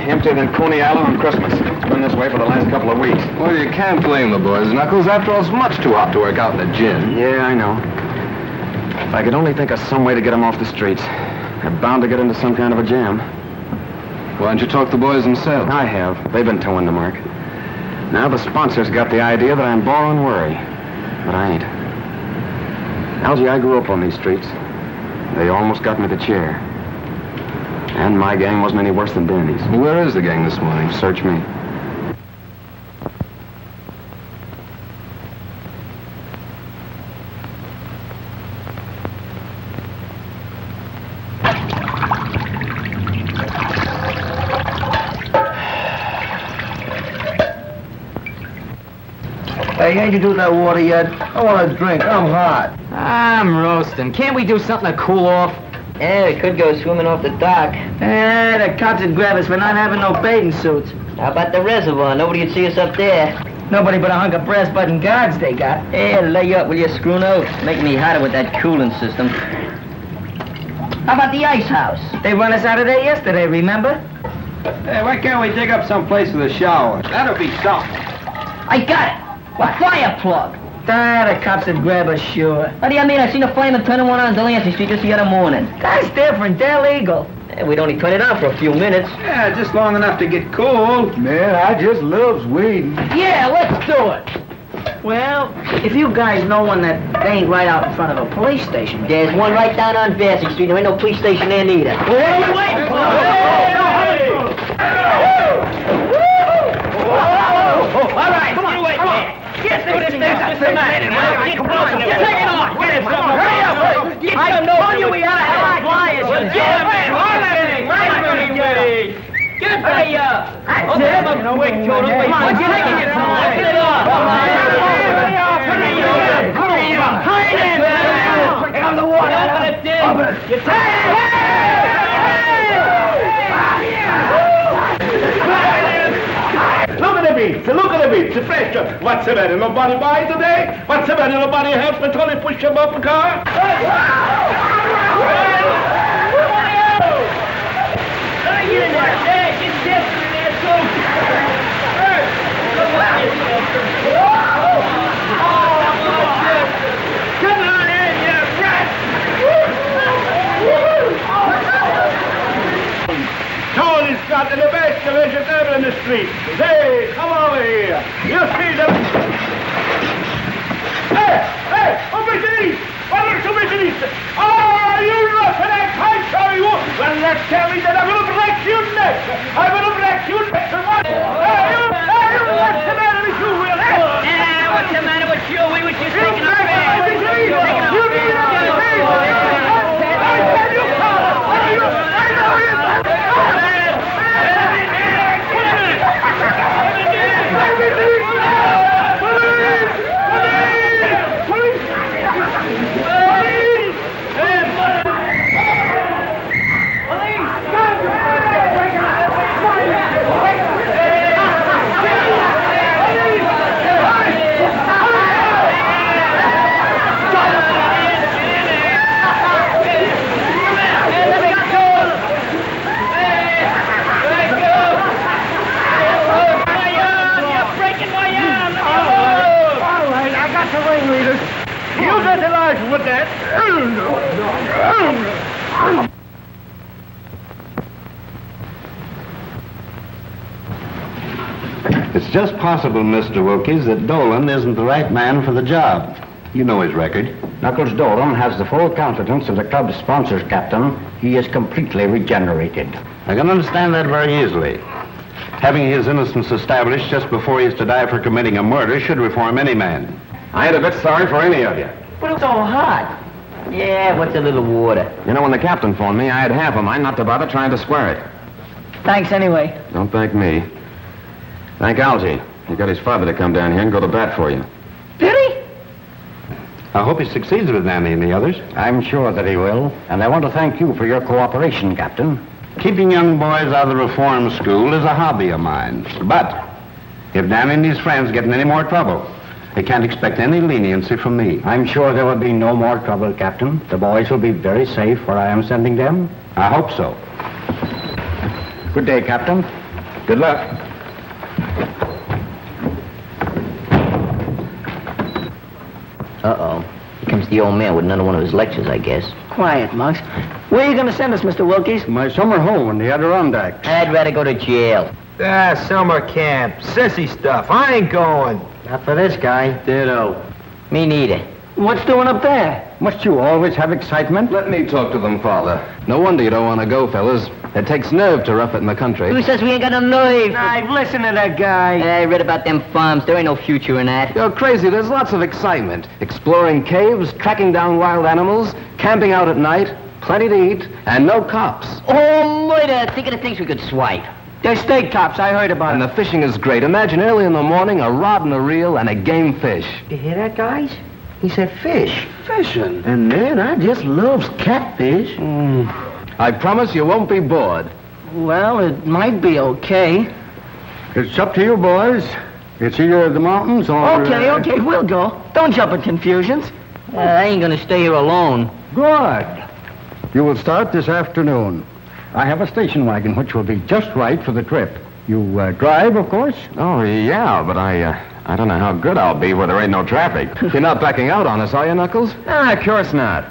emptier than Coney Island on Christmas. It's been this way for the last couple of weeks. Well, you can't blame the boys, Knuckles. After all, it's much too hot to work out in the gin. Yeah, I know. If I could only think of some way to get them off the streets. They're bound to get into some kind of a jam. Why don't you talk to the boys themselves? I have. They've been towing the mark. Now the sponsors got the idea that I'm borrowing worry. But I ain't. Algie, I grew up on these streets. They almost got me the chair. And my gang wasn't any worse than Danny's. Well, where is the gang this morning? Search me. Hey, ain't you do that water yet? I want a drink. I'm hot. I'm roasting. Can't we do something to cool off? Yeah, we could go swimming off the dock. The cops would grab us for not having no bathing suits. How about the reservoir? Nobody'd see us up there. Nobody but a hunk of brass button guards they got. Hey, lay you up, will you, screw nose? Make me hotter with that cooling system. How about the ice house? They run us out of there yesterday, remember? Hey, why can't we dig up some place with a shower? That'll be something. I got it! A fire plug! The cops would grab us, sure. What do you mean? I seen a fireman turning one on Delancey Street just the other morning. That's different. They're legal. We'd only turn it on for a few minutes. Yeah, just long enough to get cool. Man, I just loves weed. Yeah, let's do it. Well, if you guys know one that ain't right out in front of a police station. There's one right down on Bassett Street. There ain't no police station there neither. What are you waiting for? All right, come on, wait. Get this thing systematic. Come on, take it off. Get it. Hurry up. I told you we had to have flyers. Get the, that's it. No, wait, Jordan. Come on, what you taking it for? Get it off. Hurry in. Pick up the water. Open it, Dick. Open it. You take it. Look at the beach, the pressure. What's the matter? Nobody buy today? What's the matter? Nobody help me till they push him up a car? Come on in, you rat! Tony's got the best vegetable in the street. Hey, come over here. You see them? Hey, over to these. Over to these. Oh, you roughing it. I show you. Well, let's tell me that I'm going to break your neck. I'm going to break your neck. Hey, what's the matter with you, Will? Yeah, what's the matter with you? We was just taking our with that. It's just possible, Mr. Wilkes, that Dolan isn't the right man for the job. You know his record. Knuckles Dolan has the full confidence of the club's sponsors, Captain. He is completely regenerated. I can understand that very easily. Having his innocence established just before he is to die for committing a murder should reform any man. I ain't a bit sorry for any of you. But it's all hot. Yeah, what's a little water? You know, when the captain phoned me, I had half of mine not to bother trying to square it. Thanks anyway. Don't thank me. Thank Algie. He got his father to come down here and go to bat for you. Did he? I hope he succeeds with Nanny and the others. I'm sure that he will, and I want to thank you for your cooperation, Captain. Keeping young boys out of the reform school is a hobby of mine. But if Nanny and his friends get in any more trouble, they can't expect any leniency from me. I'm sure there will be no more trouble, Captain. The boys will be very safe where I am sending them. I hope so. Good day, Captain. Good luck. Uh-oh. Here comes the old man with another one of his lectures, I guess. Quiet, Monks. Where are you going to send us, Mr. Wilkies? My summer home in the Adirondacks. I'd rather go to jail. Summer camp. Sissy stuff. I ain't going. Not for this guy. Ditto. Me neither. What's doing up there? Must you always have excitement? Let me talk to them, Father. No wonder you don't want to go, fellas. It takes nerve to rough it in the country. Who says we ain't got no nerve? I've listened to that guy. I read about them farms. There ain't no future in that. You're crazy. There's lots of excitement. Exploring caves, tracking down wild animals, camping out at night, plenty to eat, and no cops. Oh, murder! Think of the things we could swipe. They're state cops. I heard about And it. the fishing is great. Imagine early in the morning, a rod and a reel and a game fish. You hear that, guys? He said fish. Fishing? And man, I just loves catfish. I promise you won't be bored. Well, it might be okay. It's up to you, boys. It's either the mountains or... Okay, we'll go. Don't jump in confusions. I ain't gonna stay here alone. Good. You will start this afternoon. I have a station wagon which will be just right for the trip. You drive, of course? Oh, yeah, but I don't know how good I'll be where there ain't no traffic. You're not backing out on us, are you, Knuckles? Of course not.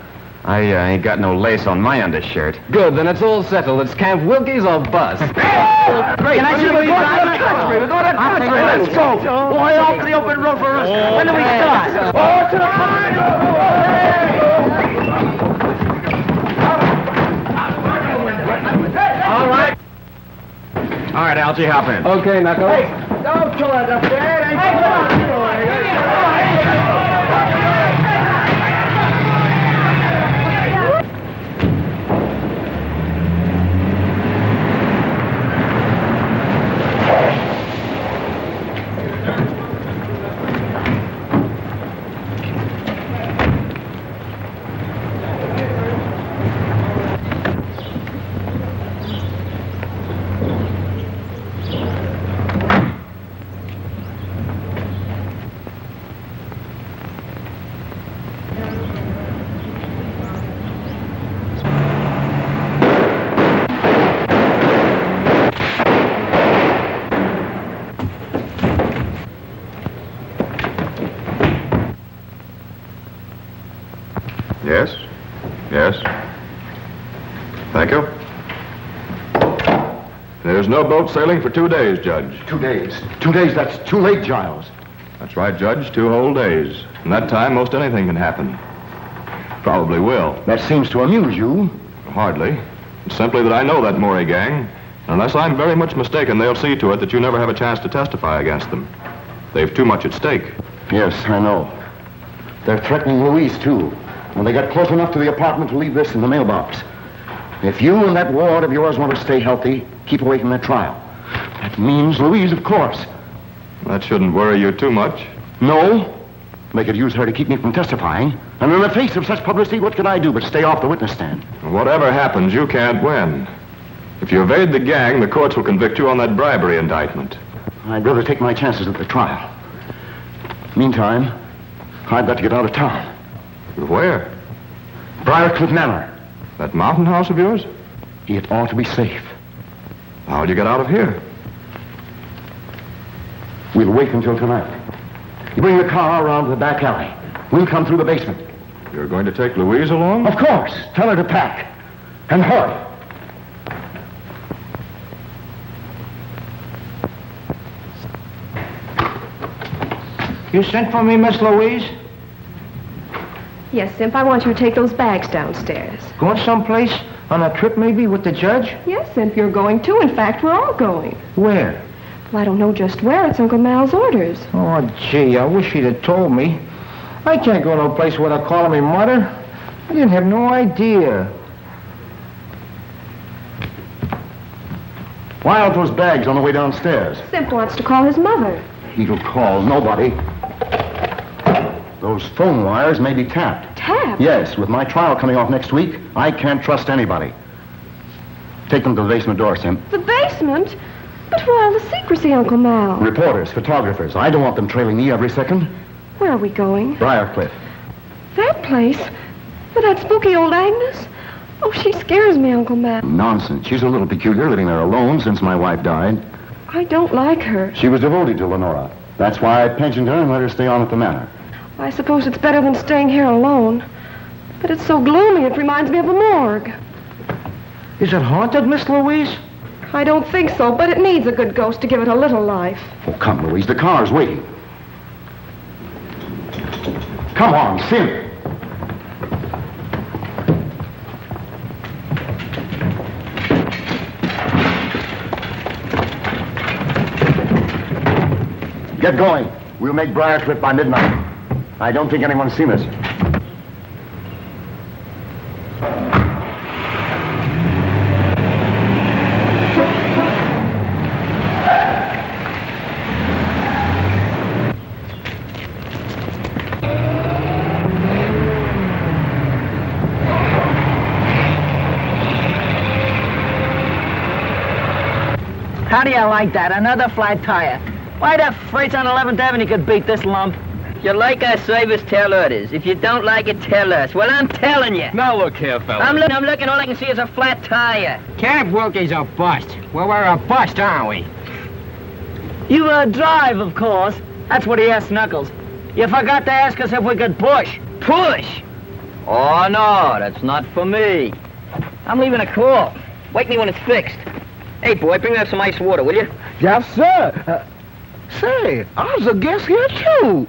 I ain't got no lace on my undershirt. Good, then it's all settled. It's Camp Wilkies or bust. Great. Can I see the country? We're going to the country. Let's go. Boy, off to the open road for us. When do we start? Oh, to the country. All right, Algie, hop in. Okay, Knuckles. Don't kill us up there. Yes? Yes? Thank you. There's no boat sailing for 2 days, Judge. 2 days. 2 days, that's too late, Giles. That's right, Judge. 2 whole days. In that time, most anything can happen. Probably will. That seems to amuse you. Hardly. It's simply that I know that Murray gang. Unless I'm very much mistaken, they'll see to it that you never have a chance to testify against them. They've too much at stake. Yes, I know. They're threatening Louise, too. When they got close enough to the apartment to leave this in the mailbox. If you and that ward of yours want to stay healthy, keep away from that trial. That means Louise, of course. That shouldn't worry you too much. No. They could use her to keep me from testifying. And in the face of such publicity, what could I do but stay off the witness stand? Whatever happens, you can't win. If you evade the gang, the courts will convict you on that bribery indictment. I'd rather take my chances at the trial. Meantime, I've got to get out of town. Where? Briarcliff Manor. That mountain house of yours? It ought to be safe. How'd you get out of here? We'll wait until tonight. You bring the car around to the back alley. We'll come through the basement. You're going to take Louise along? Of course. Tell her to pack. And hurry. You sent for me, Miss Louise? Yes, Simp, I want you to take those bags downstairs. Going someplace? On a trip, maybe, with the judge? Yes, Simp, you're going too. In fact, we're all going. Where? Well, I don't know just where. It's Uncle Mal's orders. Oh, gee, I wish he'd have told me. I can't go to a place where they're calling me mother. I didn't have no idea. Why out those bags on the way downstairs? Simp wants to call his mother. He'll call nobody. Those phone wires may be tapped. Tapped? Yes, with my trial coming off next week, I can't trust anybody. Take them to the basement door, Simp. The basement? But why all the secrecy, Uncle Mal? Reporters, photographers. I don't want them trailing me every second. Where are we going? Briarcliff. That place? With that spooky old Agnes? Oh, she scares me, Uncle Mal. Nonsense. She's a little peculiar, living there alone since my wife died. I don't like her. She was devoted to Lenora. That's why I pensioned her and let her stay on at the manor. I suppose it's better than staying here alone. But it's so gloomy, it reminds me of a morgue. Is it haunted, Miss Louise? I don't think so, but it needs a good ghost to give it a little life. Oh, come, Louise, the car's waiting. Come on, Sim. Get going. We'll make Briarcliff by midnight. I don't think anyone's seen us. How do you like that? Another flat tire. Why the freights on 11th Avenue could beat this lump? If you like our service, tell others. If you don't like it, tell us. Well, I'm telling you. Now look here, fella. I'm looking, all I can see is a flat tire. Cab Wilkie's a bust. Well, we're a bust, aren't we? You drive, of course. That's what he asked Knuckles. You forgot to ask us if we could push. Push? Oh, no, that's not for me. I'm leaving a call. Wake me when it's fixed. Hey, boy, bring me up some ice water, will you? Yes, sir. Say, I was a guest here, too.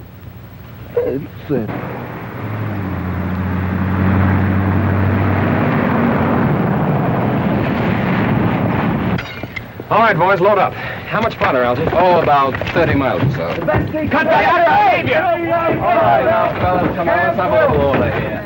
All right, boys, load up. How much farther, Elsie? Oh, about 30 miles or so. Cut that out of behavior! All right, now, fellas, come on, let's have a little order here.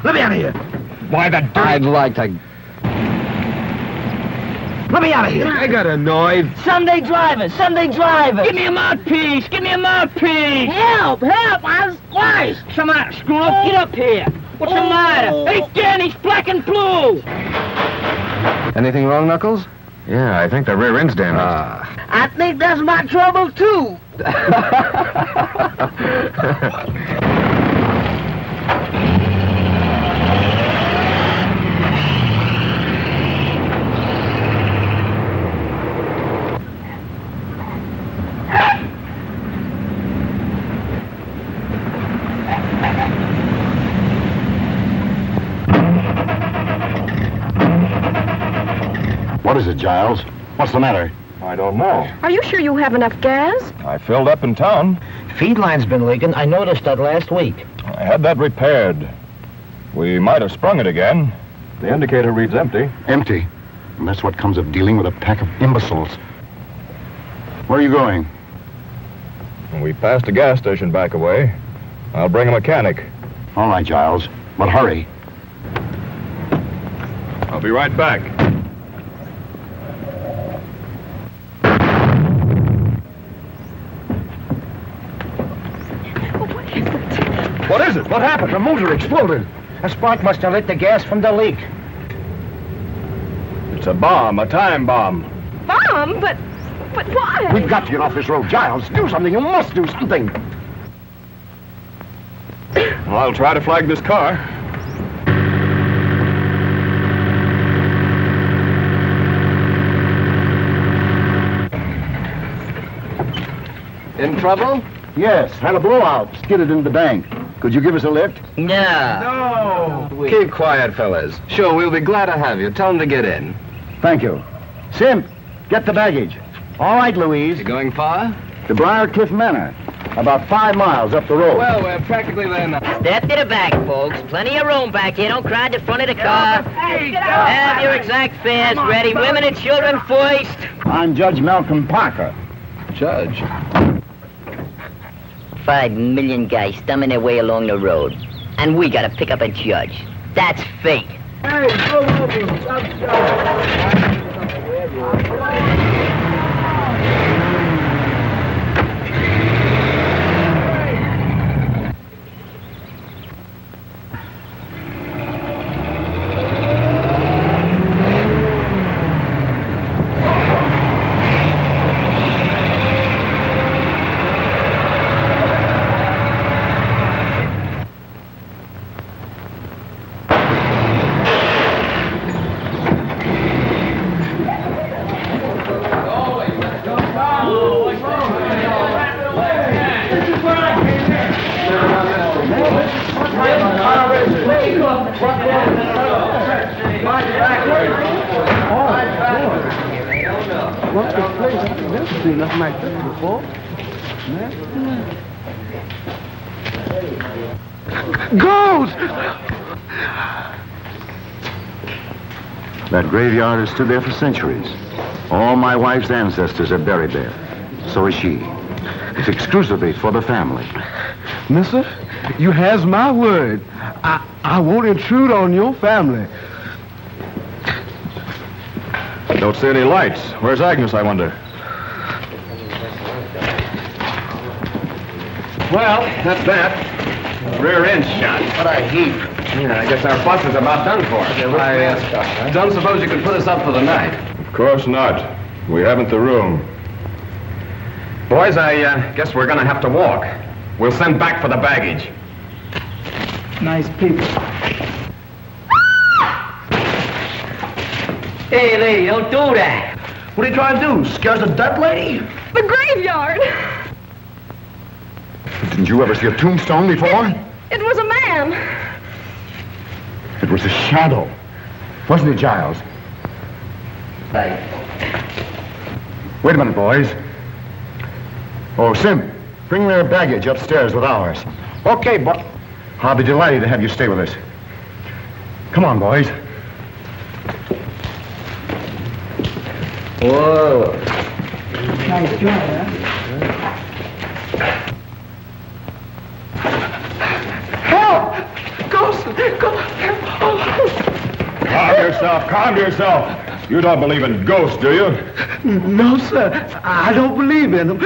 Let me out of here. Why, the I'd like to... Let me out of here. I got annoyed. Sunday drivers. Give me a mouthpiece, Help, I was twice. Come on, screw up, get up here. What's the matter? Hey, Danny's black and blue. Anything wrong, Knuckles? Yeah, I think the rear end's damaged. I think that's my trouble, too. What is it, Giles? What's the matter? I don't know. Are you sure you have enough gas? I filled up in town. Feed line's been leaking. I noticed that last week. I had that repaired. We might have sprung it again. The indicator reads empty. Empty. And that's what comes of dealing with a pack of imbeciles. Where are you going? We passed a gas station back away. I'll bring a mechanic. All right, Giles. But hurry. I'll be right back. What is it? What happened? The motor exploded. A spark must have lit the gas from the leak. It's a bomb, a time bomb. Mom, but why? We've got to get off this road. Giles, do something. You must do something. Well, I'll try to flag this car. In trouble? Yes, had a blowout. Skidded into the bank. Could you give us a lift? No. Keep quiet, fellas. Sure, we'll be glad to have you. Tell them to get in. Thank you. Simp, get the baggage. All right, Louise. You going far? To Briarcliff Manor. About 5 miles up the road. Well, we're practically there now. Step to the back, folks. Plenty of room back here. Don't crowd the front of the car. Have your exact fares ready. Women and children first. I'm Judge Malcolm Parker. Judge? 5 million guys stumbling their way along the road. And we gotta pick up a judge. That's fate. Hey, go over. What's the place? I've never seen nothing like this before. Ghost! That graveyard has stood there for centuries. All my wife's ancestors are buried there. So is she. It's exclusively for the family. Mister, you has my word. I won't intrude on your family. Don't see any lights. Where's Agnes, I wonder? Well, that's that. Rear end shot. What a heap. Yeah, I guess our bus is about done for. I don't suppose you could put us up for the night. Of course not. We haven't the room. Boys, I guess we're gonna have to walk. We'll send back for the baggage. Nice people. Hey, lady, don't do that. What are you trying to do? Scares the dead lady? The graveyard. Didn't you ever see a tombstone before? It was a man. It was a shadow. Wasn't it, Giles? Right. Wait a minute, boys. Oh, Sim, bring their baggage upstairs with ours. Okay, but... I'll be delighted to have you stay with us. Come on, boys. Whoa. Nice job, huh? Help! Ghost! Calm yourself. You don't believe in ghosts, do you? No, sir. I don't believe in them.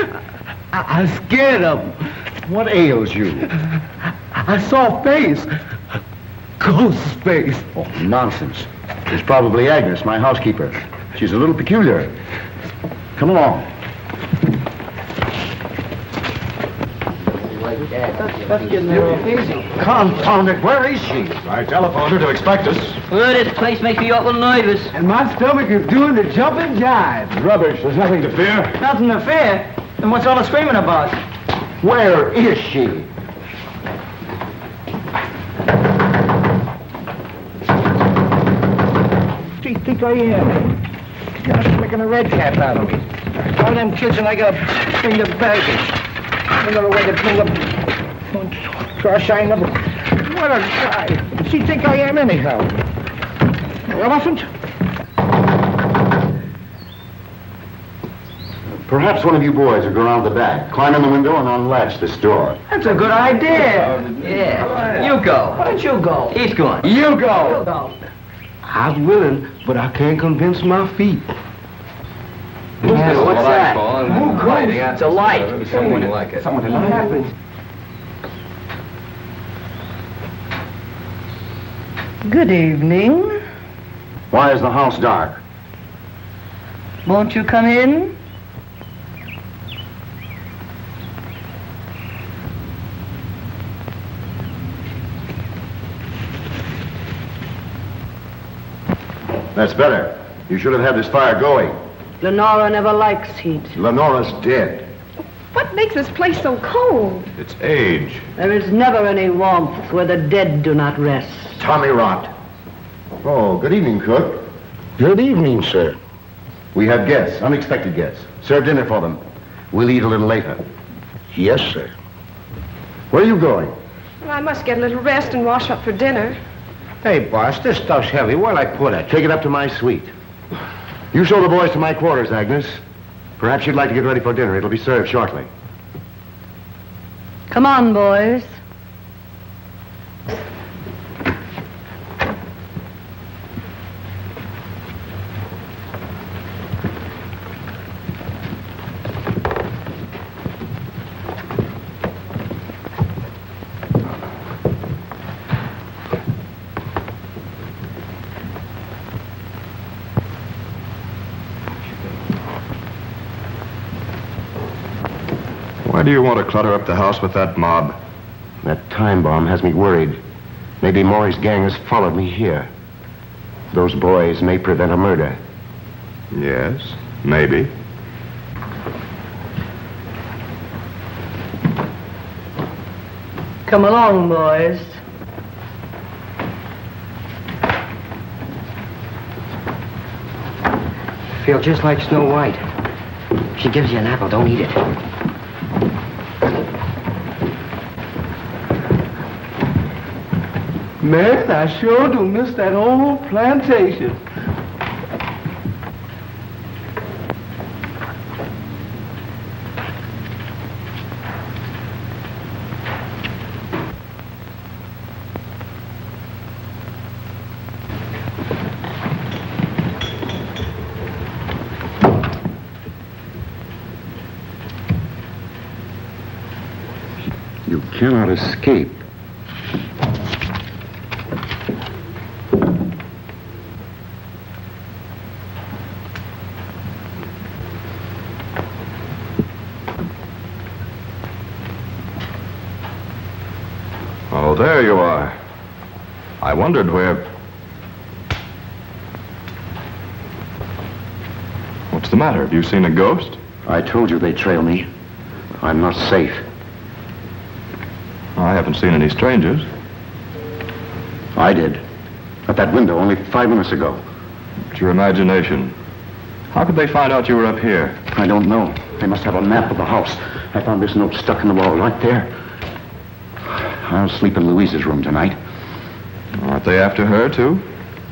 I'm scared of them. What ails you? I saw a face. Ghost's face. Oh, nonsense. It's probably Agnes, my housekeeper. She's a little peculiar. Come along. That's getting a little easy. Confound it, where is she? I telephoned her to expect us. Well, this place makes me awful nervous. And my stomach is doing the jumping jive. Rubbish. There's nothing to fear. Nothing to fear. Then what's all the screaming about? Where is she? What do you think I am? You're making a red cap out of me. All them kids and I gotta bring the baggage. Another way to bring up... Gosh, I never... What a guy. What's he think I am anyhow? Elephant? Perhaps one of you boys will go around the back, climb in the window, and unlatch this door. That's a good idea. Yeah. You go. Why don't you go? He's going. You go! You go. I'm willing, but I can't convince my feet. Yeah, What's that? It's a light. Someone like it. What happened? Good evening. Why is the house dark? Won't you come in? That's better. You should have had this fire going. Lenora never likes heat. Lenora's dead. What makes this place so cold? It's age. There is never any warmth where the dead do not rest. Tommy rot. Oh, good evening, cook. Good evening, sir. We have guests, unexpected guests. Serve dinner for them. We'll eat a little later. Yes, sir. Where are you going? Well, I must get a little rest and wash up for dinner. Hey, boss, this stuff's heavy. Where'll I put it? Take it up to my suite. You show the boys to my quarters, Agnes. Perhaps you'd like to get ready for dinner. It'll be served shortly. Come on, boys. Why do you want to clutter up the house with that mob? That time bomb has me worried. Maybe Maury's gang has followed me here. Those boys may prevent a murder. Yes, maybe. Come along, boys. feel just like Snow White. If she gives you an apple, don't eat it. Man, I sure do miss that old plantation. You cannot escape. Oh, there you are. I wondered where... What's the matter? Have you seen a ghost? I told you they'd trail me. I'm not safe. I haven't seen any strangers. I did. At that window only 5 minutes ago. It's your imagination. How could they find out you were up here? I don't know. They must have a map of the house. I found this note stuck in the wall right there. I'll sleep in Louise's room tonight. Aren't they after her, too?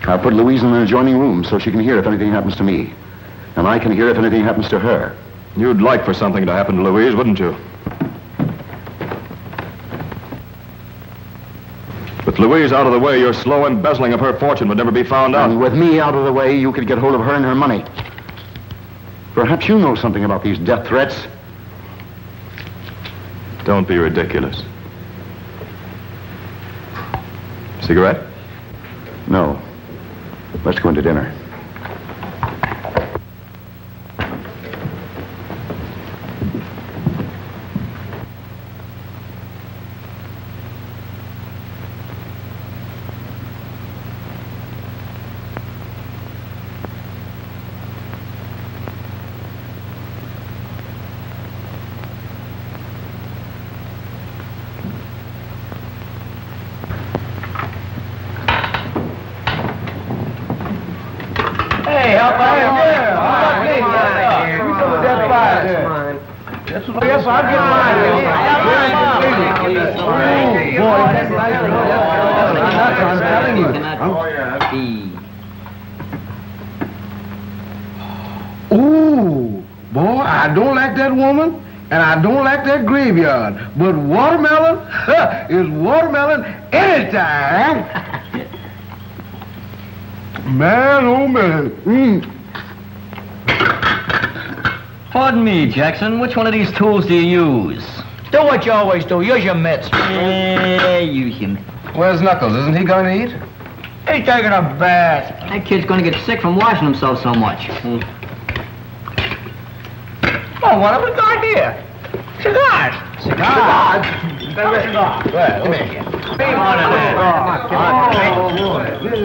I'll put Louise in an adjoining room so she can hear if anything happens to me. And I can hear if anything happens to her. You'd like for something to happen to Louise, wouldn't you? With Louise out of the way, your slow embezzling of her fortune would never be found out. And with me out of the way, you could get hold of her and her money. Perhaps you know something about these death threats. Don't be ridiculous. Cigarette? No. Let's go into dinner. Hey, help out here. Yes, I'll get mine. I'm telling you. Ooh, boy, I don't like that woman, and I don't like that graveyard. But watermelon is watermelon anytime. Man, oh man. Pardon me, Jackson. Which one of these tools do you use? Do what you always do. Use your mitts. Use him. Where's Knuckles? Isn't he going to eat? He's taking a bath. That kid's gonna get sick from washing himself so much. Oh, what have we got here? Cigars. Cigars? Well, come here.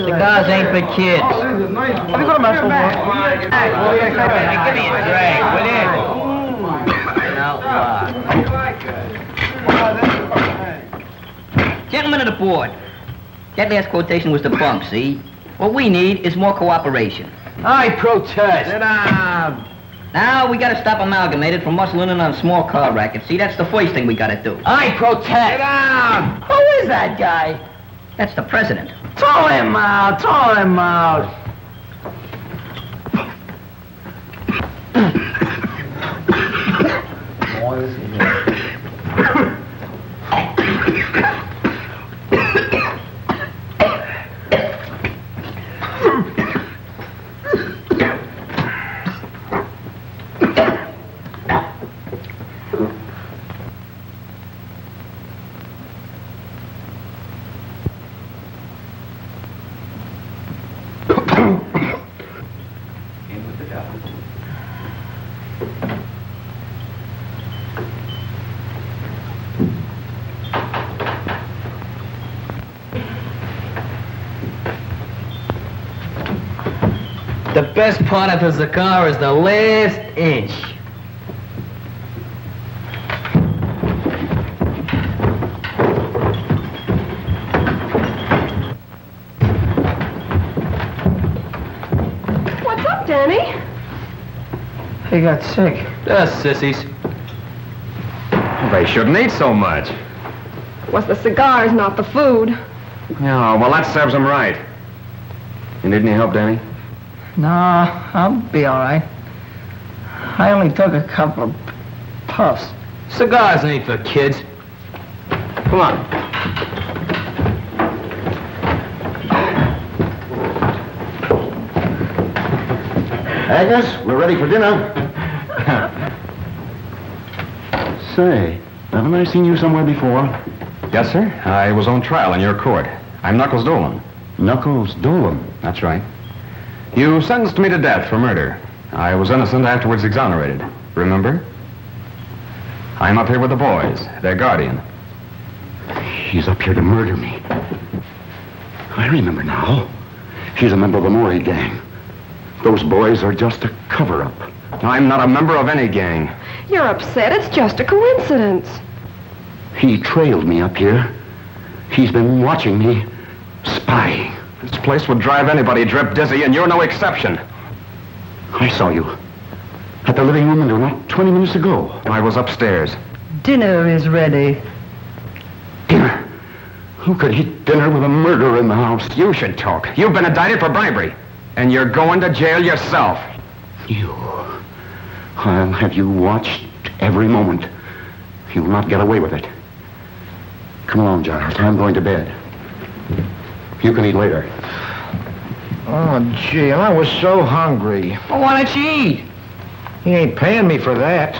Cigars ain't for kids. Have you got a mess for one? Give me a drag, will you? Gentlemen of the board, that last quotation was the bump, see? What we need is more cooperation. I protest. Sit down. Now, we gotta stop Amalgamated from muscling in on a small car racket. See, that's the first thing we gotta do. I protest. Sit down. Who is that guy? That's the president. Throw him out. Throw him out. The best part of a cigar is the last inch. What's up, Danny? They got sick. Just sissies. They shouldn't eat so much. It was the cigars, not the food. Yeah, well, that serves them right. You need any help, Danny? Nah, I'll be all right. I only took a couple of puffs. Cigars ain't for kids. Come on. Agnes, we're ready for dinner. Say, haven't I seen you somewhere before? Yes, sir. I was on trial in your court. I'm Knuckles Dolan. Knuckles Dolan? That's right. You sentenced me to death for murder. I was innocent, afterwards exonerated. Remember? I'm up here with the boys, their guardian. She's up here to murder me. I remember now. She's a member of the Maury gang. Those boys are just a cover-up. I'm not a member of any gang. You're upset. It's just a coincidence. He trailed me up here. He's been watching me, spying. This place would drive anybody drip dizzy, and you're no exception. I saw you at the living room window not 20 minutes ago. I was upstairs. Dinner is ready. Dinner? Who could eat dinner with a murderer in the house? You should talk. You've been indicted for bribery, and you're going to jail yourself. You. I'll have you watched every moment. You'll not get away with it. Come along, Giles. I'm going to bed. You can eat later. Oh, gee, I was so hungry. Well, why don't you eat? He ain't paying me for that.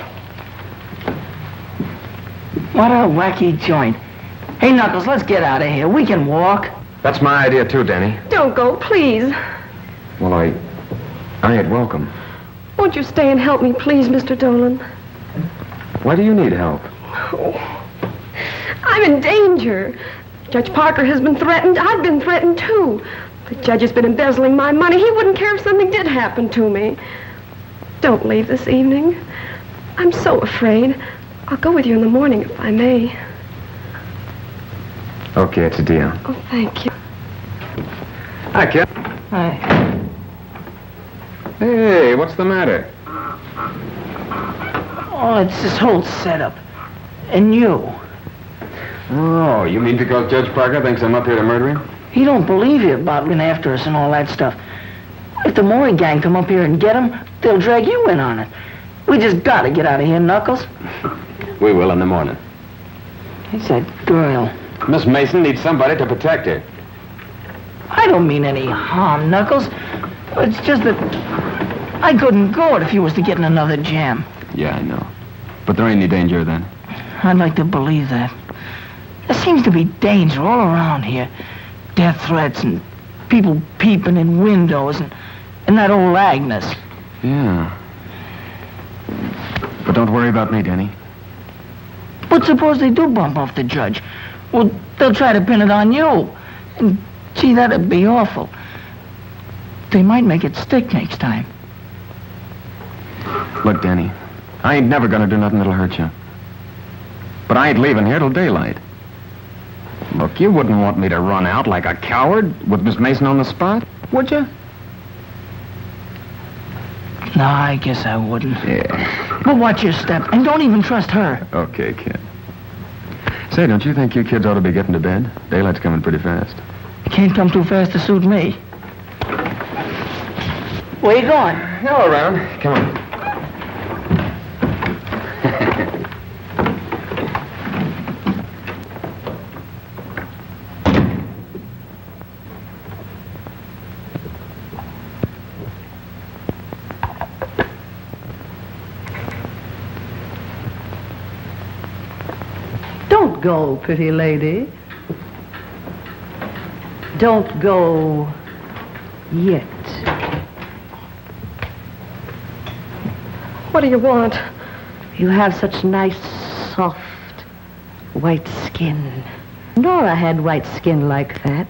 What a wacky joint. Hey, Knuckles, let's get out of here. We can walk. That's my idea, too, Danny. Don't go, please. Well, I ain't welcome. Won't you stay and help me, please, Mr. Dolan? Why do you need help? Oh, I'm in danger. Judge Parker has been threatened. I've been threatened, too. The judge has been embezzling my money. He wouldn't care if something did happen to me. Don't leave this evening. I'm so afraid. I'll go with you in the morning if I may. Okay, it's a deal. Oh, thank you. Hi, kid. Hi. Hey, what's the matter? Oh, it's this whole setup. And you. Oh, you mean because Judge Parker thinks I'm up here to murder him? He don't believe you about being after us and all that stuff. If the Maury gang come up here and get him, they'll drag you in on it. We just gotta get out of here, Knuckles. We will in the morning. It's that girl. Miss Mason needs somebody to protect her. I don't mean any harm, Knuckles. It's just that I couldn't go it if you was to get in another jam. Yeah, I know. But there ain't any danger then. I'd like to believe that. There seems to be danger all around here. Death threats and people peeping in windows and that old Agnes. Yeah. But don't worry about me, Danny. But suppose they do bump off the judge? Well, they'll try to pin it on you. And, gee, that'd be awful. They might make it stick next time. Look, Danny, I ain't never gonna do nothing that'll hurt you. But I ain't leaving here till daylight. Look, you wouldn't want me to run out like a coward with Miss Mason on the spot, would you? No, I guess I wouldn't. Yeah. But watch your step, and don't even trust her. Okay, kid. Say, don't you think you kids ought to be getting to bed? Daylight's coming pretty fast. It can't come too fast to suit me. Where you going? Go around. Come on. Don't go, pretty lady. Don't go yet. What do you want? You have such nice, soft, white skin. Nora had white skin like that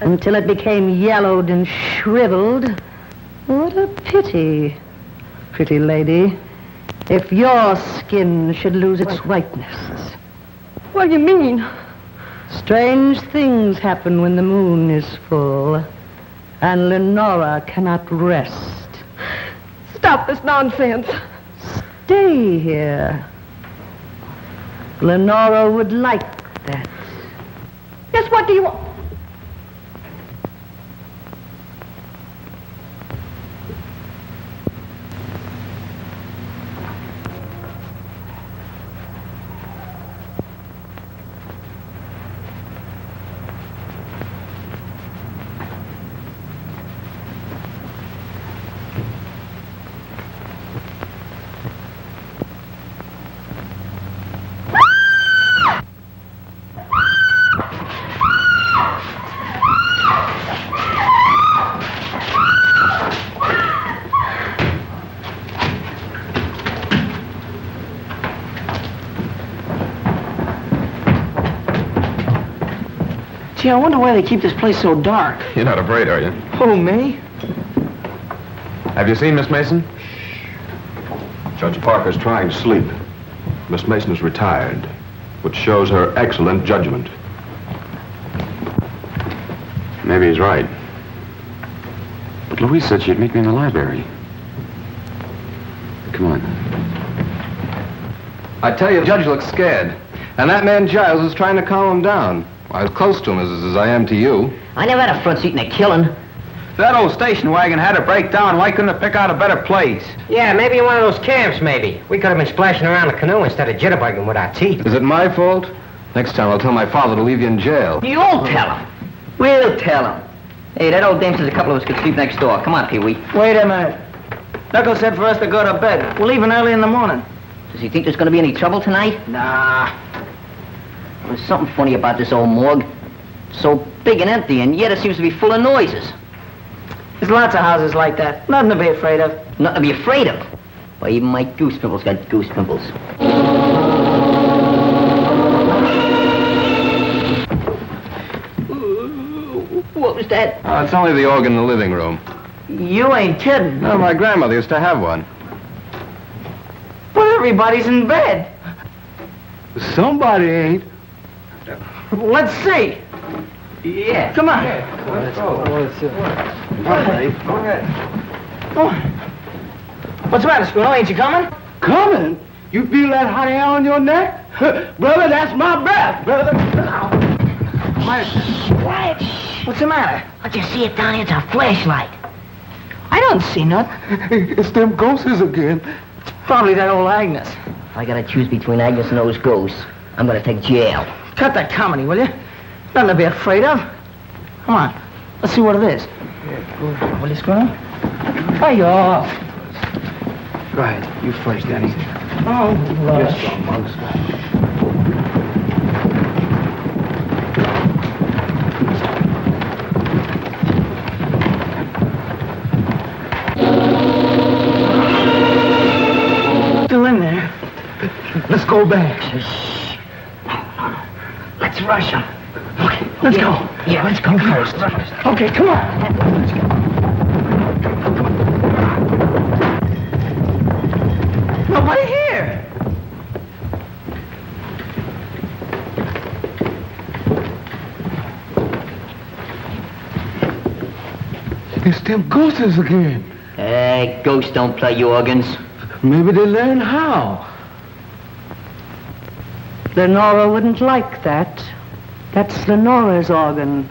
until it became yellowed and shriveled. What a pity, pretty lady, if your skin should lose its whiteness. What do you mean? Strange things happen when the moon is full, and Lenora cannot rest. Stop this nonsense. Stay here. Lenora would like that. Yes, what do you want? Gee, I wonder why they keep this place so dark. You're not afraid, are you? Who, me? Have you seen Miss Mason? Judge Parker's trying to sleep. Miss Mason is retired, which shows her excellent judgment. Maybe he's right. But Louise said she'd meet me in the library. Come on. I tell you, the judge looks scared. And that man Giles is trying to calm him down. I was close to him as I am to you. I never had a front seat in a killing. If that old station wagon had to break down, why couldn't it pick out a better place? Yeah, maybe in one of those camps, maybe. We could have been splashing around the canoe instead of jitterbugging with our teeth. Is it my fault? Next time I'll tell my father to leave you in jail. You'll tell him. We'll tell him. Hey, that old dame says a couple of us could sleep next door. Come on, Pee-wee. Wait a minute. Knuckles said for us to go to bed. We're leaving early in the morning. Does he think there's going to be any trouble tonight? Nah. There's something funny about this old morgue. So big and empty, and yet it seems to be full of noises. There's lots of houses like that. Nothing to be afraid of. Nothing to be afraid of. Why, even my goose pimples got goose pimples. What was that? It's only the organ in the living room. You ain't kidding. No, my grandmother used to have one. But everybody's in bed. Somebody ain't. Let's see. Yeah. Come on. Let's go. Go ahead. Oh. What's the matter, Schooner? Ain't you coming? Coming? You feel that hot air on your neck? Brother, that's my breath, brother. Quiet. What's the matter? I just see it down here. It's a flashlight. I don't see nothing. It's them ghosts again. It's probably that old Agnes. If I gotta choose between Agnes and those ghosts, I'm gonna take jail. Cut that comedy, will you? Nothing to be afraid of. Come on. Let's see what it is. Will you, Schooner? Hi-yo. Go ahead. You first, Danny. Oh, Yes, strong monks. Still in there. Let's go back. Let's rush him. Okay, let's go. Yeah, let's go first. Okay, come on. Nobody here. It's them ghosts again. Hey, ghosts don't play organs. Maybe they learn how. Lenora wouldn't like that. That's Lenora's organ.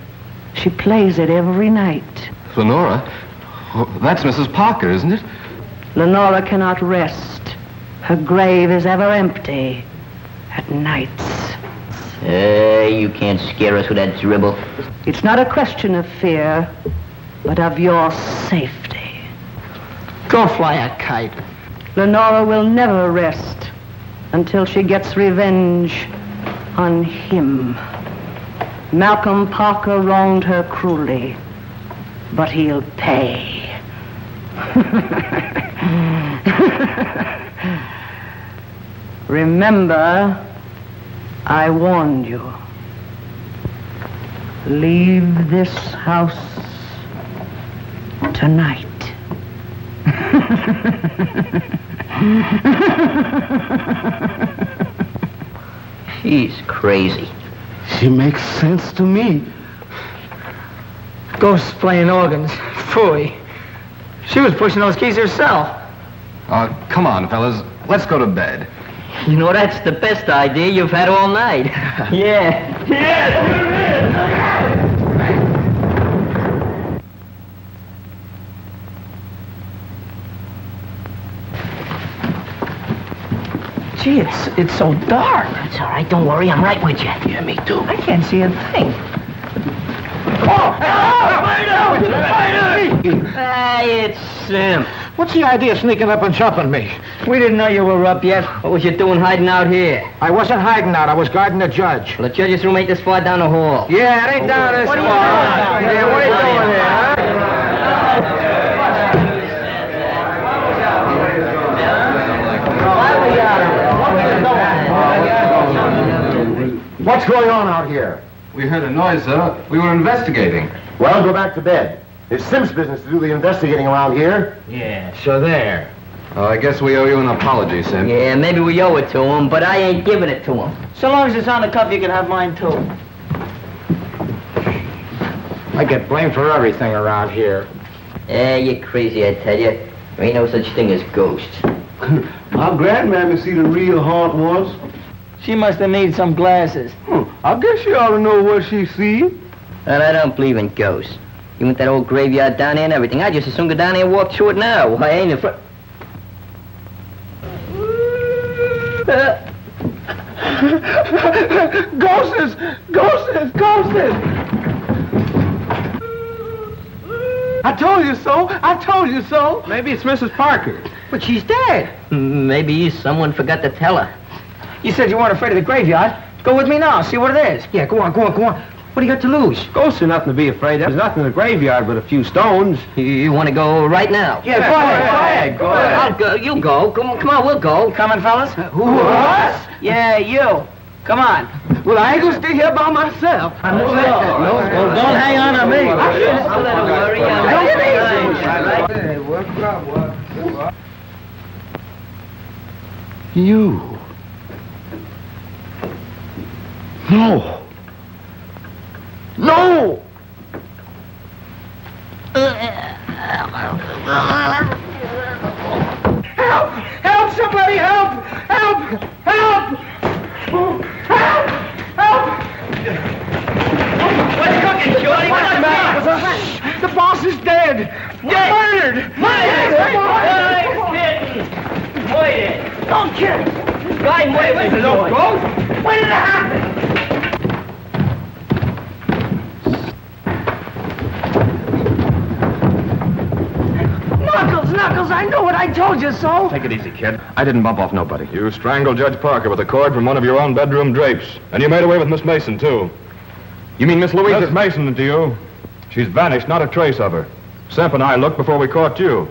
She plays it every night. Lenora? Oh, that's Mrs. Parker, isn't it? Lenora cannot rest. Her grave is ever empty at nights. Hey, you can't scare us with that dribble. It's not a question of fear, but of your safety. Go fly a kite. Lenora will never rest until she gets revenge on him. Malcolm Parker wronged her cruelly, but he'll pay. Remember, I warned you. Leave this house tonight. She's crazy. She makes sense to me. Ghosts playing organs. Phooey. She was pushing those keys herself. Come on, fellas. Let's go to bed. You know, that's the best idea you've had all night. Yeah. Gee, it's so dark. It's all right. Don't worry. I'm right with you. Yeah, me too. I can't see a thing. Hey, it's Simp. What's the idea of sneaking up and jumping me? We didn't know you were up yet. What was you doing hiding out here? I wasn't hiding out. I was guarding the judge. Well, the judge's room ain't this far down the hall. Yeah, it ain't down this far. Yeah, what are you doing here, huh? What's going on out here? We heard a noise, sir. We were investigating. Well, go back to bed. It's Sim's business to do the investigating around here. Yeah, so there. Oh, I guess we owe you an apology, Sim. Yeah, maybe we owe it to him, but I ain't giving it to him. So long as it's on the cuff, you can have mine, too. I get blamed for everything around here. Yeah, you're crazy, I tell you. There ain't no such thing as ghosts. My grandmammy see the real haunt once. She must have needed some glasses. I guess she ought to know what she see. Well, I don't believe in ghosts. You want that old graveyard down there and everything. I just as soon go down there and walk through it now. I ain't afraid. Ghosts! Ghosts! Ghosts! I told you so! I told you so! Maybe it's Mrs. Parker. But she's dead. Maybe someone forgot to tell her. You said you weren't afraid of the graveyard. Go with me now, see what it is. Yeah, go on. What do you got to lose? Ghosts are nothing to be afraid of. There's nothing in the graveyard but a few stones. You want to go right now? Yeah, go ahead. Go ahead. I'll go. You go. Come on, we'll go. Coming, fellas? Who, us? Yeah, you. Come on. Well, I ain't gonna stay here by myself. Well, don't hang on to me. Don't worry. You. No. No! Help! Help! Somebody help! Help! Help! Help! Help! What's cooking, Shorty? What's the matter? The boss is dead! Murdered! Wait! Don't kill him! Guy, wait, there's no ghost! When did it happen? Knuckles, I know it. I told you so. Take it easy, kid. I didn't bump off nobody. You strangled Judge Parker with a cord from one of your own bedroom drapes. And you made away with Miss Mason, too. You mean Miss Louise? Miss Mason to you. She's vanished, not a trace of her. Semp and I looked before we caught you.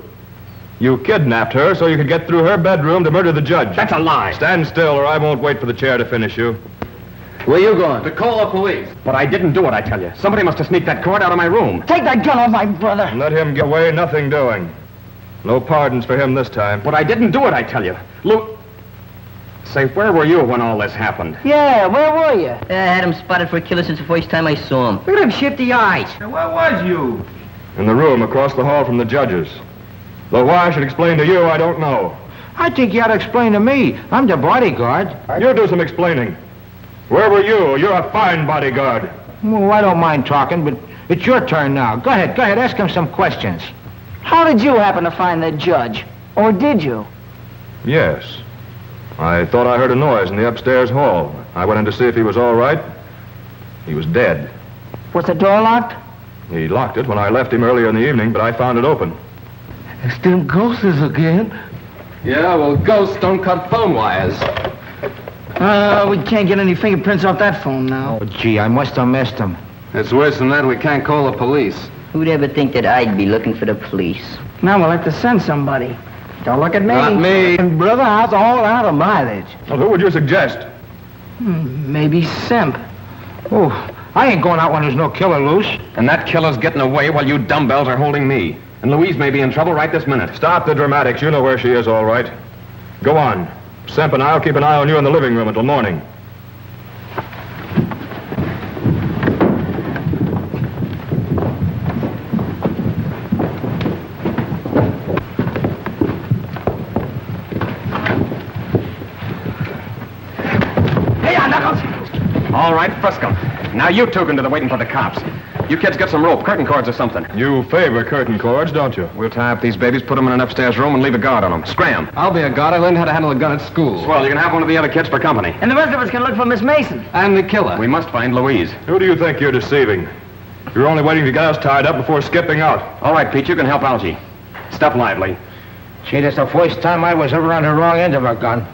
You kidnapped her so you could get through her bedroom to murder the judge. That's a lie. Stand still or I won't wait for the chair to finish you. Where you going? To call the police. But I didn't do it, I tell you. Somebody must have sneaked that cord out of my room. Take that gun off my brother. And let him get away, nothing doing. No pardons for him this time. But I didn't do it, I tell you. Look. Say, where were you when all this happened? Yeah, where were you? I had him spotted for a killer since the first time I saw him. Look at him shifty eyes. Where was you? In the room across the hall from the judges. Though why I should explain to you, I don't know. I think you ought to explain to me. I'm the bodyguard. You do some explaining. Where were you? You're a fine bodyguard. Well, I don't mind talking, but it's your turn now. Go ahead, ask him some questions. How did you happen to find the judge? Or did you? Yes. I thought I heard a noise in the upstairs hall. I went in to see if he was all right. He was dead. Was the door locked? He locked it when I left him earlier in the evening, but I found it open. It's them ghosts again. Yeah, well, ghosts don't cut phone wires. We can't get any fingerprints off that phone now. Oh, gee, I must have missed him. It's worse than that. We can't call the police. Who'd ever think that I'd be looking for the police? Now we'll have to send somebody. Don't look at me. Not me. And brother, I was all out of mileage. Well, who would you suggest? Maybe Simp. Oh, I ain't going out when there's no killer loose. And that killer's getting away while you dumbbells are holding me. And Louise may be in trouble right this minute. Stop the dramatics. You know where she is, all right. Go on. Semp and I'll keep an eye on you in the living room until morning. right, frisk 'em. Now you two can do the waiting for the cops. You kids get some rope, curtain cords or something. You favor curtain cords, don't you? We'll tie up these babies, put them in an upstairs room, and leave a guard on them. Scram. I'll be a guard. I learned how to handle a gun at school. Well, you can have one of the other kids for company. And the rest of us can look for Miss Mason. And the killer. We must find Louise. Who do you think you're deceiving? You're only waiting to get us tied up before skipping out. All right, Pete, you can help Algie. Step lively. Gee, that's the first time I was ever on the wrong end of a gun.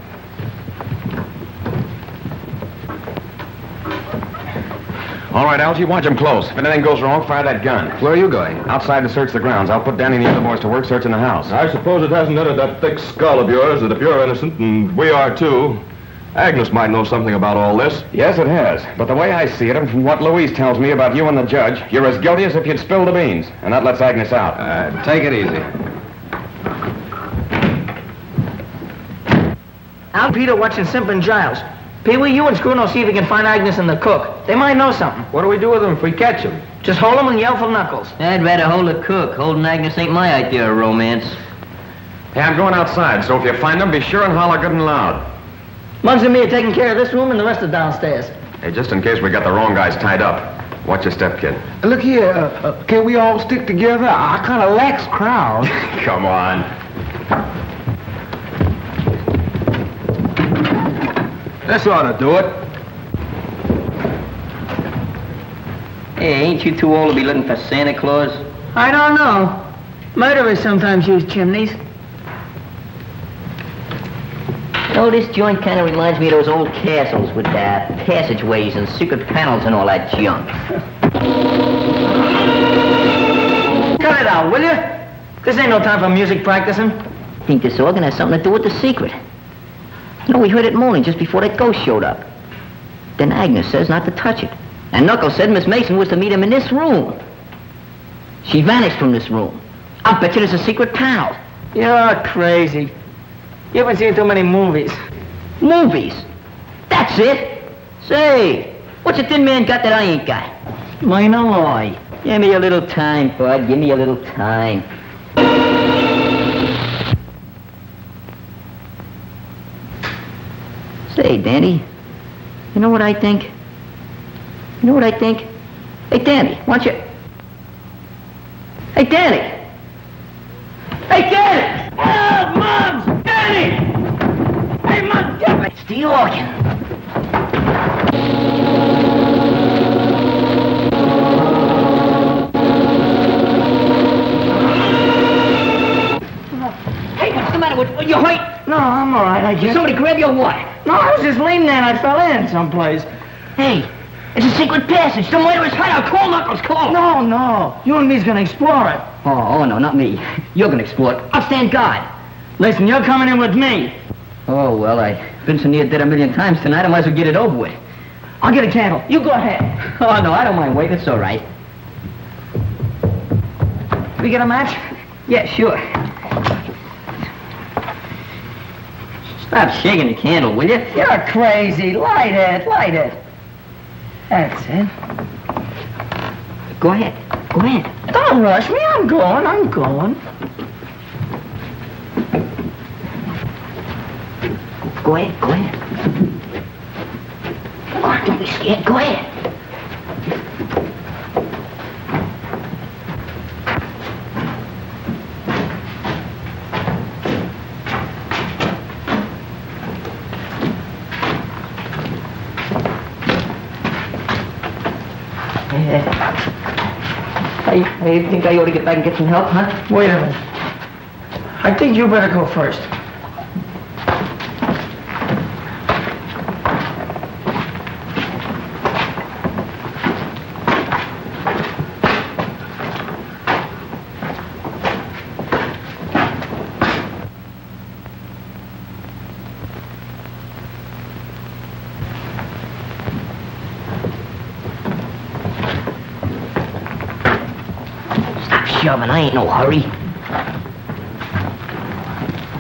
All right, Algie, watch him close. If anything goes wrong, fire that gun. Where are you going? Outside to search the grounds. I'll put Danny and the other boys to work searching the house. I suppose it hasn't entered that thick skull of yours that if you're innocent, and we are too, Agnes might know something about all this. Yes, it has. But the way I see it, and from what Louise tells me about you and the judge, you're as guilty as if you'd spilled the beans. And that lets Agnes out. Take it easy. I'm Peter watching Simp and Giles. Pee-wee, you and Scruno see if you can find Agnes and the cook. They might know something. What do we do with them if we catch them? Just hold them and yell for Knuckles. I'd rather hold the cook. Holding Agnes ain't my idea of romance. Hey, I'm going outside, so if you find them, be sure and holler good and loud. Muggs and me are taking care of this room and the rest are downstairs. Hey, just in case we got the wrong guys tied up. Watch your step, kid. Look here, can we all stick together? I kind of lacks crowd. Come on. This ought to do it. Hey, ain't you too old to be looking for Santa Claus? I don't know. Murderers sometimes use chimneys. You know, this joint kind of reminds me of those old castles with passageways and secret panels and all that junk. Cut it out, will you? This ain't no time for music practicing. I think this organ has something to do with the secret. You know, we heard it moaning just before that ghost showed up. Then Agnes says not to touch it. And Knuckles said Miss Mason was to meet him in this room. She vanished from this room. I'll bet you there's a secret panel. You're crazy. You haven't seen too many movies. Movies? That's it. Say, what's a thin man got that I ain't got? Mine alloy. Give me a little time, bud. Give me a little time. Say, Danny, you know what I think? You know what I think? Hey, Danny, why don't you... Hey, Danny! Hey, Danny! Oh, Muggs! Danny! Hey, Muggs, get me! It's the organ. Hey, what's the matter with you? Hurt? No, I'm all right, I guess. Did somebody grab you or what? No, I was just leaning there and I fell in someplace. Hey, it's a secret passage. The murderer's hideout. Call Knuckles, call. No. You and me's gonna explore it. Oh, no, not me. You're gonna explore it. I'll stand guard. Listen, you're coming in with me. Oh, well, I've been so near dead a million times tonight, I might as well get it over with. I'll get a candle. You go ahead. Oh, no, I don't mind waiting. It's all right. We get a match? Yeah, sure. Stop shaking the candle, will you? You're crazy. Light it. That's it. Go ahead. Don't rush me. I'm going. Go ahead. Come on, don't be scared. Go ahead. I think I ought to get back and get some help, huh? Wait a minute. I think you better go first. Shoving. I ain't no hurry.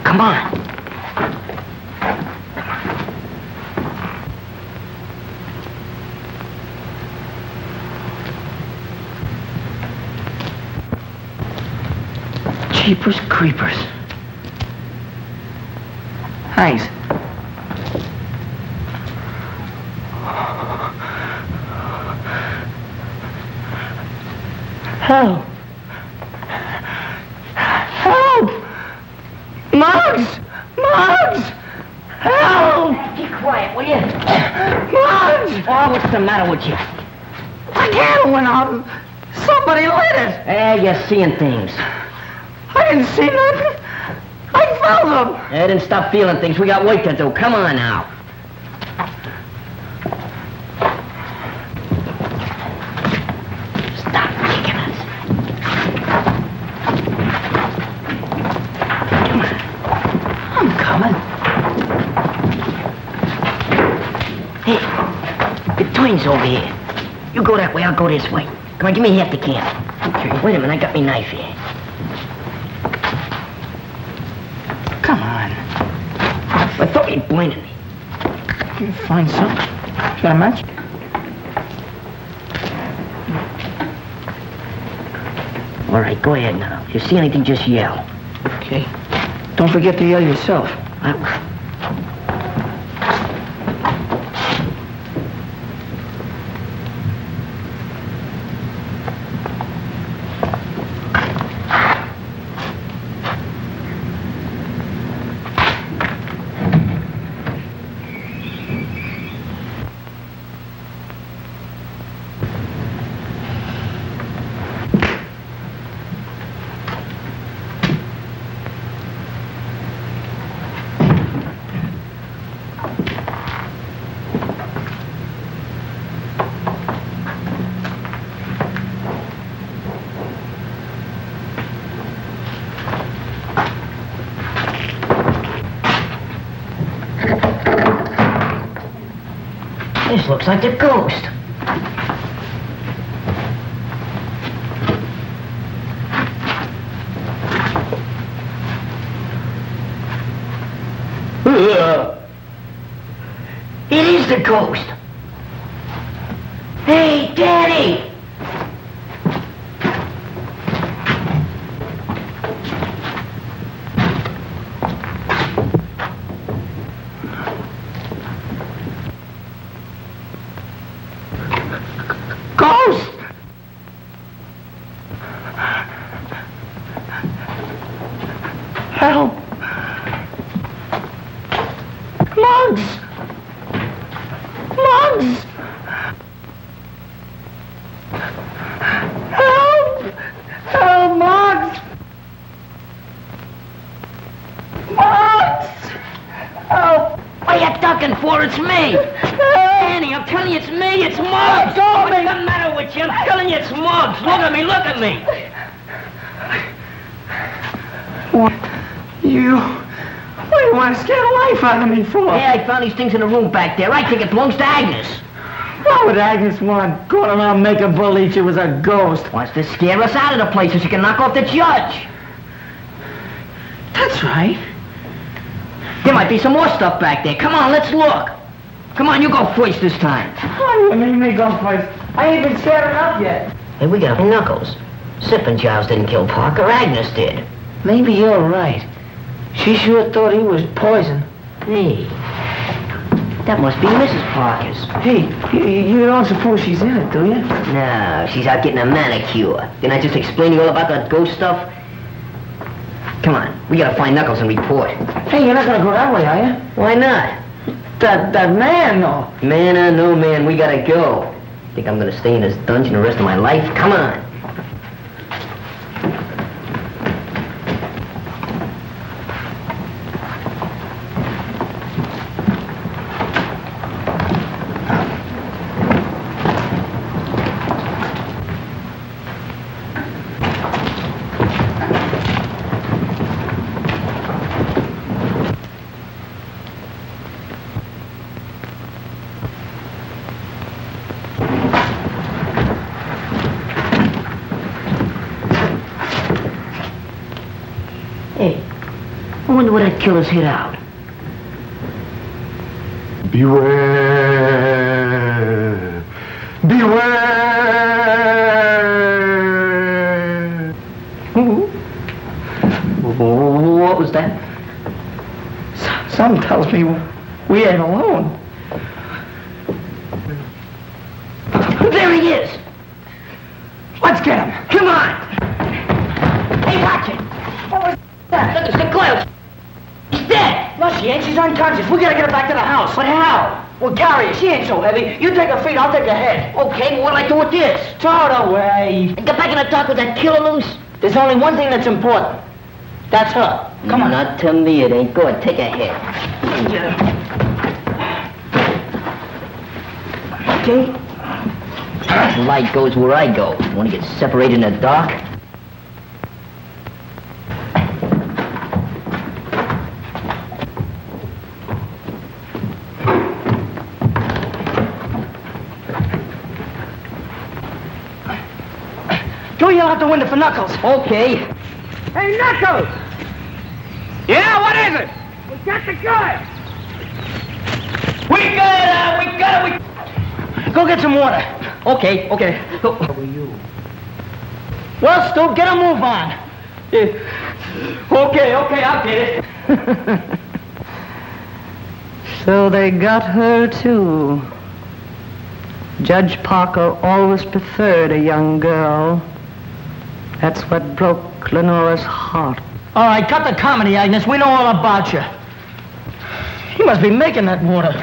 Come on. Jeepers creepers. Thanks. Help! Help! Muggs! Muggs! Help! Be quiet, will you? Muggs! Oh, what's the matter with you? The candle went out. Somebody lit it. You're seeing things. I didn't see nothing. I felt them. Then stop feeling things. We got work to do. Come on now. Stop kicking us. Come on. I'm coming. Hey, the twins over here. You go that way, I'll go this way. Come on, give me half the can. Okay. Wait a minute, I got my knife here. Come on. I thought you'd blinded me. Can you find some? Got a match? All right, go ahead now. If you see anything, just yell. Okay. Don't forget to yell yourself. This looks like a ghost. It is the ghost. Hey, Daddy! Ghost! Help! Muggs! Muggs! Help! Help, Muggs! Muggs! Help! What are you ducking for? It's me! Annie, I'm telling you it's me, it's Muggs! What's the matter with you? I'm telling you it's Muggs! Look at me, look at me! What? What do you want to scare the life out of me for? Yeah, I found these things in the room back there. I think it belongs to Agnes. What would Agnes want? Going around making believe she was a ghost. Wants to scare us out of the place so she can knock off the judge. That's right. There might be some more stuff back there. Come on, let's look. Come on, you go first this time. What do you mean me go first? I ain't even set it up yet. Hey, we got knuckles. Sipping jobs didn't kill Parker. Agnes did. Maybe you're right. She sure thought he was poison. Hey, that must be Mrs. Parker's. Hey, you don't suppose she's in it, do you? No, she's out getting a manicure. Didn't I just explain to you all about that ghost stuff? Come on, we gotta find Knuckles and report. Hey, you're not gonna go that way, are you? Why not? That man, though. Man or no man, we gotta go. Think I'm gonna stay in this dungeon the rest of my life? Come on. I wonder where that killer's hid out. Beware! Beware! What was that? Something tells me we ain't alone. There he is! Let's get him. Come on. Hey, watch it. What was that? Look, it's the girl. She's dead. No, she ain't. She's unconscious. We gotta get her back to the house. But how? Well, Gary, she ain't so heavy. You take her feet, I'll take her head. Okay, well, what'll I do with this? Throw it away. Get back in the dark with that killer loose? There's only one thing that's important. That's her. Come on. Not to me, it ain't. Go ahead, take her head. Okay. Light goes where I go. Want to get separated in the dark? Go yell out the window for Knuckles. Okay. Hey, Knuckles! Yeah, what is it? We got the guy. We got it. Go get some water. Okay. Go. Well, Stu, get a move on. Okay, I'll get it. So they got her, too. Judge Parker always preferred a young girl. That's what broke Lenora's heart. All right, cut the comedy, Agnes. We know all about you. He must be making that water.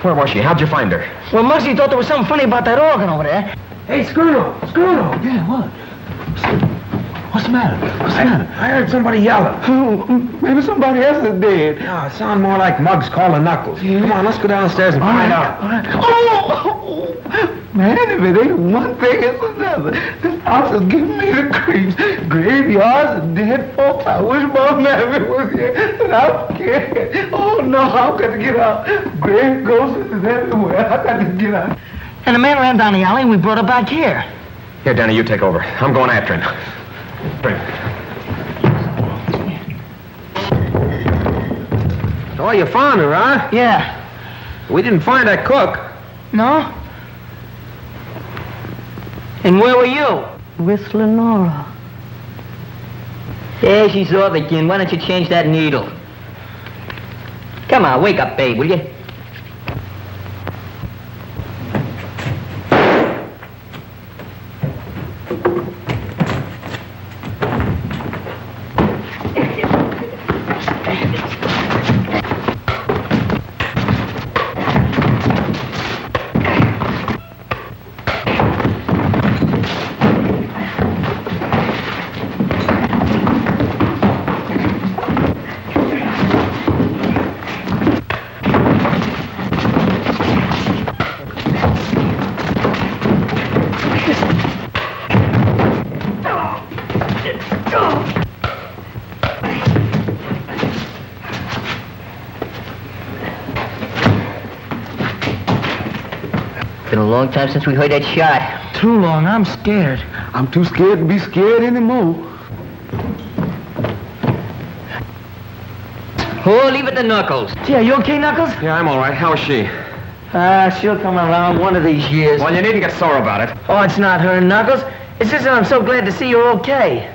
Where was she? How'd you find her? Well, Muggsy thought there was something funny about that organ over there. Hey, Scruno! Yeah, what? What's the matter? I heard somebody yelling. Oh, maybe somebody else is dead. No, it sounded more like Muggs calling Knuckles. Yeah. Come on, let's go downstairs and find out. All right. Oh! Man, if it ain't one thing, it's another. This house is giving me the creeps. Graveyards and dead folks. I wish Mom Maverick was here, but I'm scared. Oh, no, I've got to get out. Grave ghosts is everywhere. I've got to get out. And the man ran down the alley and we brought her back here. Here, Danny, you take over. I'm going after him. Bring. Oh, you found her, huh? Yeah. We didn't find that cook. No? And where were you? With Lenora. Yeah, she's off again. Why don't you change that needle? Come on, wake up, babe, will you? Been a long time since we heard that shot. Too long. I'm scared. I'm too scared to be scared anymore. Oh, leave it to Knuckles. Gee, are you okay, Knuckles? Yeah, I'm all right. How is she? She'll come around one of these years. Well, you needn't get sore about it. Oh, it's not her, Knuckles. It's just that I'm so glad to see you're okay.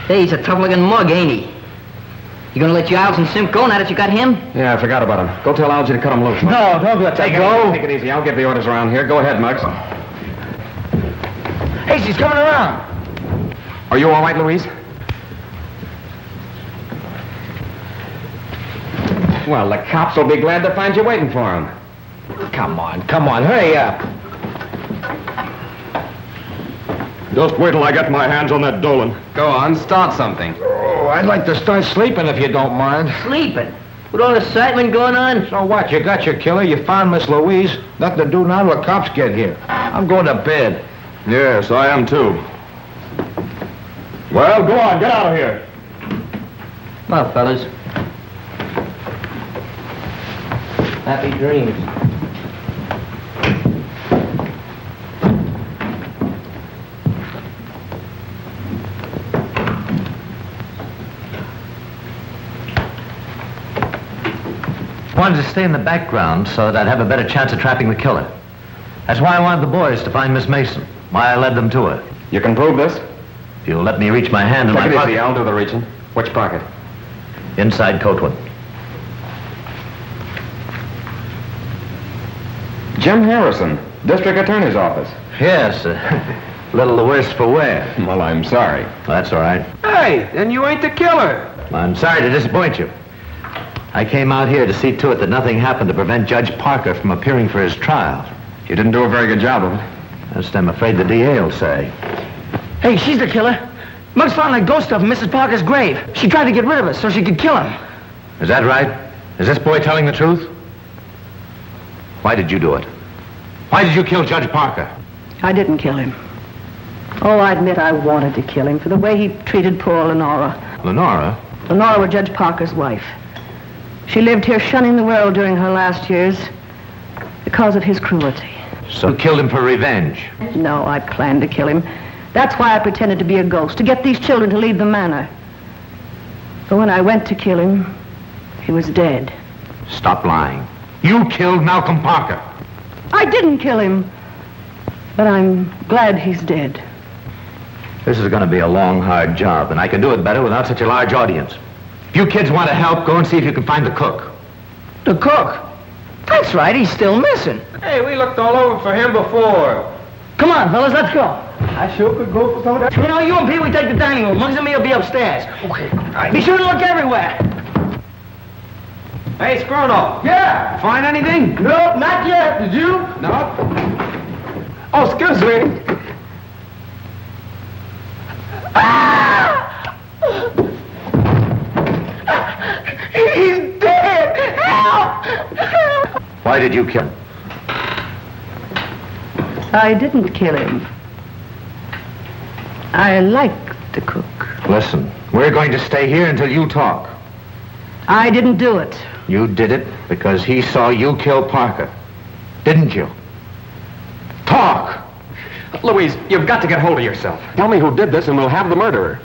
Hey, he's a tough-looking mug, ain't he? You gonna let Giles and Simp go now that you got him? Yeah, I forgot about him. Go tell Algie to cut him loose. No, don't let Take that go. Take it easy. I'll give the orders around here. Go ahead, Muggs. Hey, she's coming around. Are you all right, Louise? Well, the cops will be glad to find you waiting for them. Come on, hurry up. Just wait till I get my hands on that Dolan. Go on, start something. Oh, I'd like to start sleeping if you don't mind. Sleeping? With all the excitement going on? So what? You got your killer, you found Miss Louise. Nothing to do now till the cops get here. I'm going to bed. Yes, I am too. Well, go on, get out of here. Come on, fellas. Happy dreams. I wanted to stay in the background so that I'd have a better chance of trapping the killer. That's why I wanted the boys to find Miss Mason. Why I led them to her. You can prove this? If you'll let me reach my hand in my Take it pocket. easy. I'll do the reaching. Which pocket? Inside coat one. Jim Harrison. District Attorney's office. Yes, a little the worse for wear. Well, I'm sorry. That's all right. Hey, then you ain't the killer. I'm sorry to disappoint you. I came out here to see to it that nothing happened to prevent Judge Parker from appearing for his trial. You didn't do a very good job of it. That's what I'm afraid the DA will say. Hey, she's the killer. Muggs found that ghost stuff in Mrs. Parker's grave. She tried to get rid of us so she could kill him. Is that right? Is this boy telling the truth? Why did you do it? Why did you kill Judge Parker? I didn't kill him. Oh, I admit I wanted to kill him for the way he treated poor Lenora. Lenora? Lenora was Judge Parker's wife. She lived here shunning the world during her last years because of his cruelty. So you killed him for revenge? No, I planned to kill him. That's why I pretended to be a ghost, to get these children to leave the manor. But when I went to kill him, he was dead. Stop lying. You killed Malcolm Parker. I didn't kill him, but I'm glad he's dead. This is going to be a long, hard job, and I can do it better without such a large audience. If you kids want to help, go and see if you can find the cook. The cook? That's right, he's still missing. Hey, we looked all over for him before. Come on, fellas, let's go. I sure could go for some of that. You know, you and Pete, we take the dining room. Muggs and me will be upstairs. Okay. All right. Be sure to look everywhere. Hey, Skrono. Yeah. Find anything? Nope, not yet. Did you? No. Oh, excuse me. He's dead. Help! Why did you kill him? I didn't kill him. I like to cook. Listen, we're going to stay here until you talk. I didn't do it. You did it because he saw you kill Parker. Didn't you? Talk! Louise, you've got to get hold of yourself. Tell me who did this and we'll have the murderer.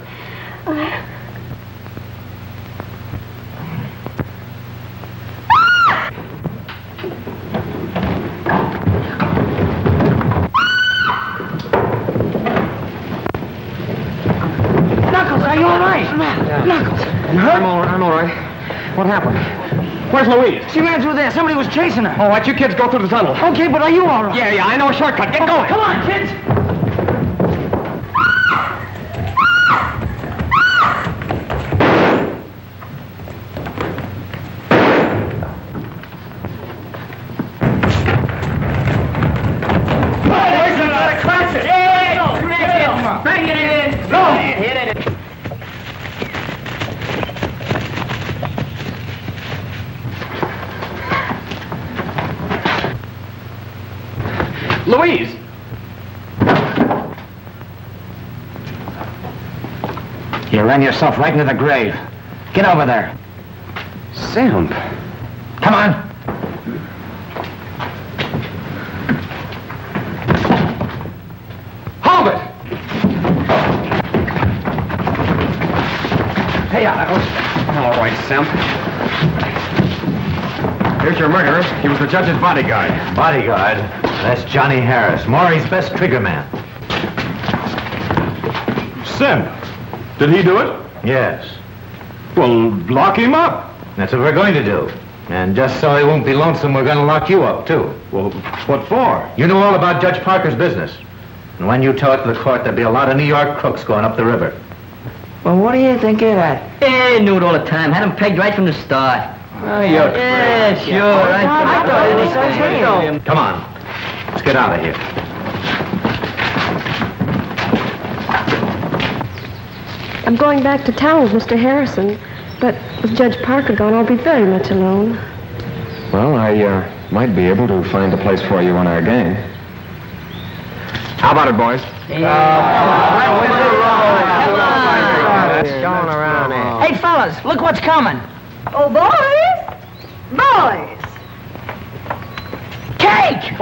Knuckles, are you all right? Knuckles. I'm all right. What happened? Where's Louise? She ran through there. Somebody was chasing her. All right, you kids go through the tunnel. Okay, but are you all right? Yeah, I know a shortcut. Get going. Come on, kids. Bring it in! Go! Hit it! Louise! You ran yourself right into the grave. Get over there. Sam. Come on. Hold it! Hey, Knuckles. All right, Sam. Here's your murderer. He was the judge's bodyguard. Bodyguard? That's Johnny Harris, Maury's best trigger man. Sim, did he do it? Yes. Well, lock him up. That's what we're going to do. And just so he won't be lonesome, we're going to lock you up, too. Well, what for? You know all about Judge Parker's business. And when you tell it to the court, there'll be a lot of New York crooks going up the river. Well, what do you think of that? Hey, knew it all the time. Had him pegged right from the start. Oh, you're Yeah, sure. I thought it was so. Come on. Let's get out of here. I'm going back to town with Mr. Harrison, but with Judge Parker gone, I'll be very much alone. Well, I might be able to find a place for you on our gang. How about it, boys? Going around there. Hey, fellas, look what's coming. Oh, boys! Boys! Cake!